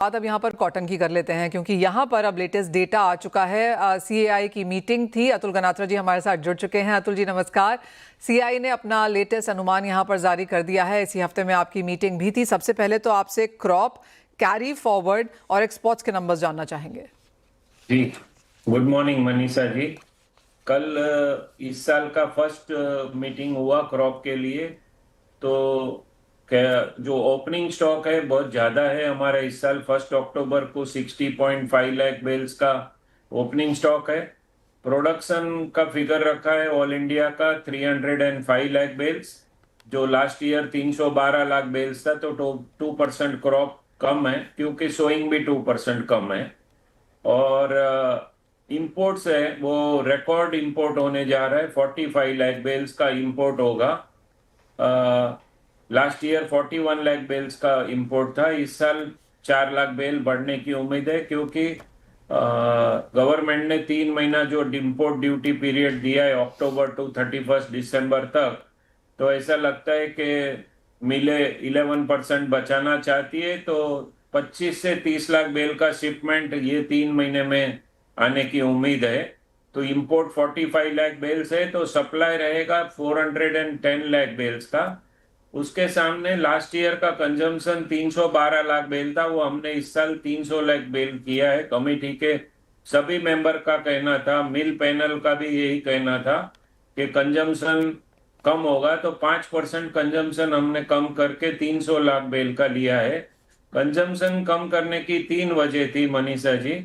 बात अब यहाँ पर कॉटन की कर लेते हैं, क्योंकि यहाँ पर अब लेटेस्ट डेटा आ चुका है। सीएआई की मीटिंग थी, अतुल गनात्रा जी हमारे साथ जुड़ चुके हैं। अतुल जी नमस्कार। सीएआई ने अपना लेटेस्ट अनुमान यहाँ पर जारी कर दिया है। इसी हफ्ते में आपकी मीटिंग भी थी। सबसे पहले तो आपसे क्रॉप, कैरी फॉरवर्ड और एक्सपोर्ट्स के नंबर्स जानना चाहेंगे। जी, गुड मॉर्निंग मनीषा जी। कल इस साल का फर्स्ट मीटिंग हुआ क्रॉप के लिए। तो जो ओपनिंग स्टॉक है बहुत ज़्यादा है हमारा। इस साल 1 अक्टूबर को 60.5 लाख बेल्स का ओपनिंग स्टॉक है। प्रोडक्शन का फिगर रखा है ऑल इंडिया का 305 लाख बेल्स, जो लास्ट ईयर 312 लाख बेल्स था। तो 2% क्रॉप कम है, क्योंकि सोइंग भी 2% कम है। और इंपोर्ट्स है वो रिकॉर्ड इंपोर्ट होने जा रहा है। 45 लाख बेल्स का इंपोर्ट होगा। लास्ट ईयर 41 लाख बेल्स का इंपोर्ट था। इस साल 4 लाख बेल बढ़ने की उम्मीद है, क्योंकि गवर्नमेंट ने 3 महीना जो इंपोर्ट ड्यूटी पीरियड दिया है अक्टूबर टू 31 दिसंबर तक। तो ऐसा लगता है कि मिले 11% बचाना चाहती है। तो 25 से 30 लाख बेल का शिपमेंट ये 3 महीने में आने की उम्मीद है। तो इंपोर्ट 45 लाख बेल्स है, तो सप्लाई रहेगा 410 लाख बेल्स का। उसके सामने लास्ट ईयर का कंजम्पशन 312 लाख बेल था, वो हमने इस साल 300 लाख बेल किया है। कमेटी के सभी मेंबर का कहना था, मिल पैनल का भी यही कहना था कि कंजम्पशन कम होगा। तो 5% कंजम्पशन हमने कम करके 300 लाख बेल का लिया है। कंजम्पशन कम करने की 3 वजह थी मनीषा जी।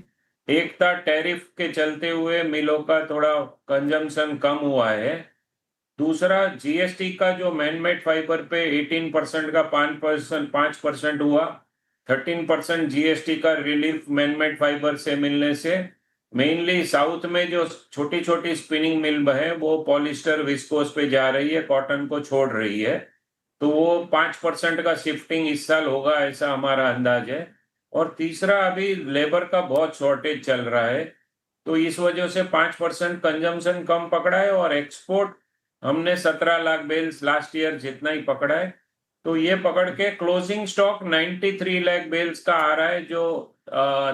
एक था टैरिफ के चलते हुए मिलों का थोड़ा कंजम्पशन कम हुआ है। दूसरा, जीएसटी का जो मैनमेड फाइबर पे 18% का 5% हुआ। 13% जीएसटी का रिलीफ मैनमेड फाइबर से मिलने से मेनली साउथ में जो छोटी छोटी स्पिनिंग मिल है वो पॉलिस्टर विस्कोस पे जा रही है, कॉटन को छोड़ रही है। तो वो 5% का शिफ्टिंग इस साल होगा, ऐसा हमारा अंदाज है। और तीसरा, अभी लेबर का बहुत शॉर्टेज चल रहा है, तो इस वजह से 5% कंजम्पशन कम पकड़ा है। और एक्सपोर्ट हमने 17 लाख बेल्स लास्ट ईयर जितना ही पकड़ा है। तो ये पकड़ के क्लोजिंग स्टॉक 93 लाख बेल्स का आ रहा है, जो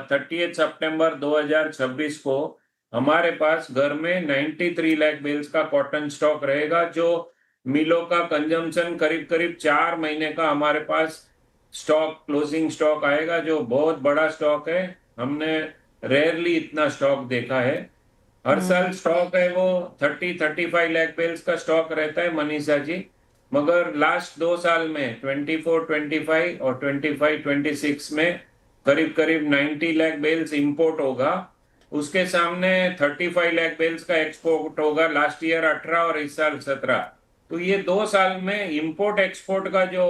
30 सितंबर 2026 को हमारे पास घर में 93 लाख बेल्स का कॉटन स्टॉक रहेगा। जो मिलों का कंजम्पशन करीब करीब 4 महीने का हमारे पास स्टॉक, क्लोजिंग स्टॉक आएगा, जो बहुत बड़ा स्टॉक है। हमने रेयरली इतना स्टॉक देखा है। हर साल स्टॉक है वो 30-35 लाख बेल्स का स्टॉक रहता है मनीषा जी। मगर लास्ट 2 साल में 24-25 और 25-26 में करीब करीब 90 लाख बेल्स इंपोर्ट होगा। उसके सामने 35 लाख बेल्स का एक्सपोर्ट होगा। लास्ट ईयर 18 और इस साल 17। तो ये 2 साल में इंपोर्ट एक्सपोर्ट का जो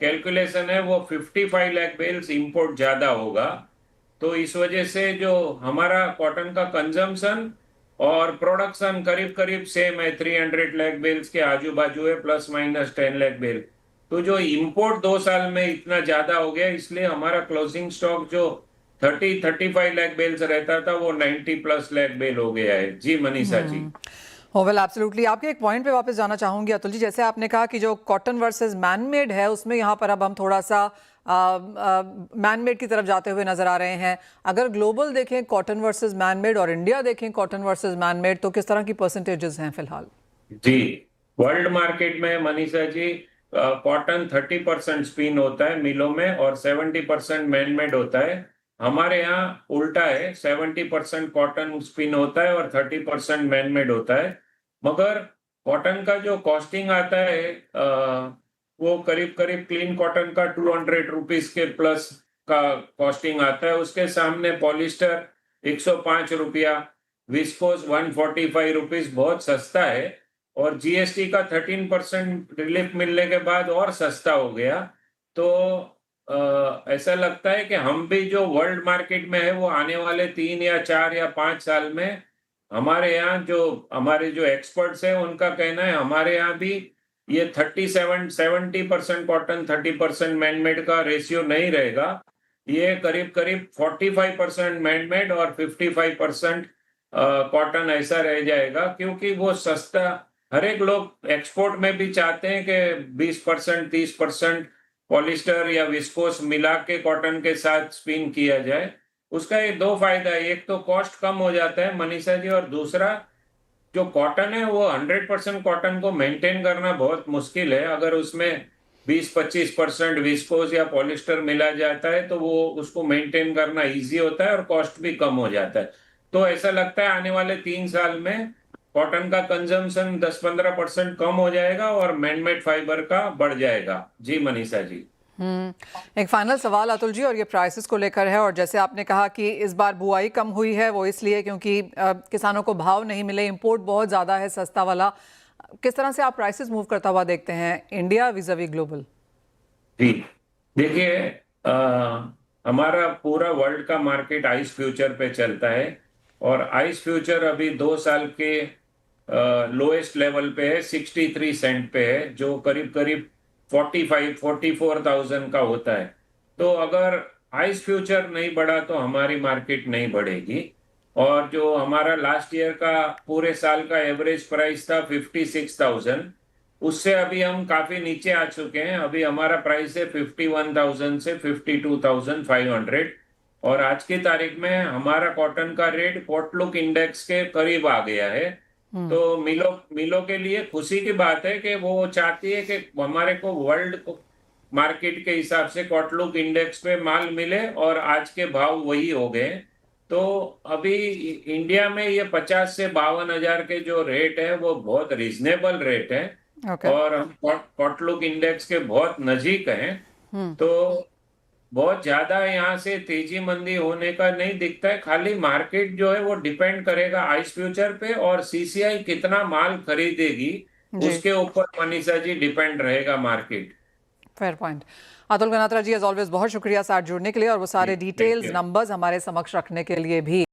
कैलकुलेशन है वो 55 लाख बेल्स इंपोर्ट ज्यादा होगा। तो इस वजह से जो हमारा कॉटन का कंजम्पशन और प्रोडक्शन करीब करीब सेम है, 300 लाख बेल्स के आजू बाजू है, प्लस माइनस 10 लाख बेल। तो जो इंपोर्ट 2 साल में इतना ज्यादा हो गया, इसलिए हमारा क्लोजिंग स्टॉक जो 30-35 लाख बेल्स रहता था वो 90 प्लस लाख बेल हो गया है। जी मनीषा जी। Well absolutely. आपके एक पॉइंट पे वापस जाना चाहूंगी अतुल जी। जैसे आपने कहा कि जो कॉटन वर्सेस मैनमेड है, उसमें यहाँ पर अब हम थोड़ा सा मैनमेड की तरफ जाते हुए नजर आ रहे हैं। अगर ग्लोबल देखें कॉटन वर्सेस मैनमेड और इंडिया देखें कॉटन वर्सेस मैनमेड, तो किस तरह की परसेंटेजेस हैं फिलहाल? जी, वर्ल्ड मार्केट में मनीषा जी कॉटन 30% स्पिन होता है मिलों में और 70% मैनमेड होता है। हमारे यहाँ उल्टा है, 70% कॉटन स्पिन होता है और 30% मैनमेड होता है। मगर कॉटन का जो कॉस्टिंग आता है वो करीब करीब क्लीन कॉटन का 200 रुपीज के प्लस का कॉस्टिंग आता है। उसके सामने पॉलिस्टर 105 रुपया, विस्कोस 145 रुपीज, बहुत सस्ता है। और जीएसटी का 13% रिलीफ मिलने के बाद और सस्ता हो गया। तो ऐसा लगता है कि हम भी जो वर्ल्ड मार्केट में है वो आने वाले 3 या 4 या 5 साल में हमारे यहाँ जो हमारे जो एक्सपर्ट्स हैं उनका कहना है हमारे यहाँ भी ये 70% कॉटन 30% मैनमेड का रेशियो नहीं रहेगा। ये करीब करीब 45% मैनमेड और 55% कॉटन ऐसा रह जाएगा, क्योंकि वो सस्ता। हर एक लोग एक्सपोर्ट में भी चाहते हैं कि 20% 30% पॉलिस्टर या विस्कोस मिला के कॉटन के साथ स्पिन किया जाए, उसका ये दो फायदा है। एक तो कॉस्ट कम हो जाता है मनीषा जी, और दूसरा जो कॉटन है वो 100% कॉटन को मेंटेन करना बहुत मुश्किल है। अगर उसमें 20-25% विस्कोस या पॉलिस्टर मिला जाता है तो वो उसको मेंटेन करना इजी होता है और कॉस्ट भी कम हो जाता है। तो ऐसा लगता है आने वाले 3 साल में कॉटन का कंजम्पशन 10-15% कम हो जाएगा और मैनमेड फाइबर का बढ़ जाएगा। जी मनीषा जी। एक फाइनल सवाल अतुल जी, और ये प्राइसेस को लेकर है। और जैसे आपने कहा कि इस बार बुआई कम हुई है, वो इसलिए क्योंकि किसानों को भाव नहीं मिले, इंपोर्ट बहुत ज़्यादा है सस्ता वाला। किस तरह से आप प्राइसेस मूव करता हुआ देखते हैं इंडिया विज़ावी ग्लोबल? जी देखिए, हमारा पूरा वर्ल्ड का मार्केट आइस फ्यूचर पे चलता है और आइस फ्यूचर अभी 2 साल के लोएस्ट लेवल पे है, 63 सेंट पे है, जो करीब करीब 44,000 का होता है। तो अगर आइस फ्यूचर नहीं बढ़ा तो हमारी मार्केट नहीं बढ़ेगी। और जो हमारा लास्ट ईयर का पूरे साल का एवरेज प्राइस था 56,000, उससे अभी हम काफी नीचे आ चुके हैं। अभी हमारा प्राइस है 51,000 से 52,500, और आज की तारीख में हमारा कॉटन का रेट पोर्टलुक इंडेक्स के करीब आ गया है। तो मिलों के लिए खुशी की बात है कि वो चाहती है कि हमारे को वर्ल्ड मार्केट के हिसाब से कॉटलुक इंडेक्स पे माल मिले, और आज के भाव वही हो गए। तो अभी इंडिया में ये 50 से 52,000 के जो रेट है वो बहुत रीजनेबल रेट है। ओके। और हम कॉटलुक इंडेक्स के बहुत नजीक हैं। तो बहुत ज्यादा यहाँ से तेजी मंदी होने का नहीं दिखता है। खाली मार्केट जो है वो डिपेंड करेगा आइस फ्यूचर पे, और सीसीआई कितना माल खरीदेगी जी, उसके ऊपर मनीषा जी डिपेंड रहेगा market. Fair point. Atul Ganatra ji, as always बहुत शुक्रिया साथ जुड़ने के लिए और वो सारे थैंक डिटेल्स यू। नंबर्स हमारे समक्ष रखने के लिए भी।